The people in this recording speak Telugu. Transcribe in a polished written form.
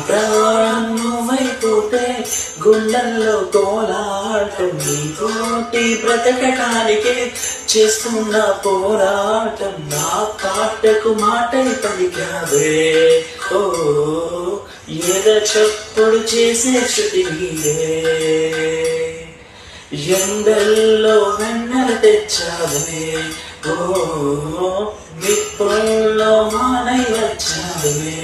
ప్రాణం నువ్వైపోతే గుండెల్లో కోలాటం నీతోటి బ్రతకటానికే చేస్తున్న పోరాటం నా పాటకు మాటై పలికావే ఓ ఏదో చప్పుడు చేసే శృతి నీవే ఎండల్లో వెన్నెల తెచ్చావే ఓ నిప్పుల్లో మానై వచ్చావే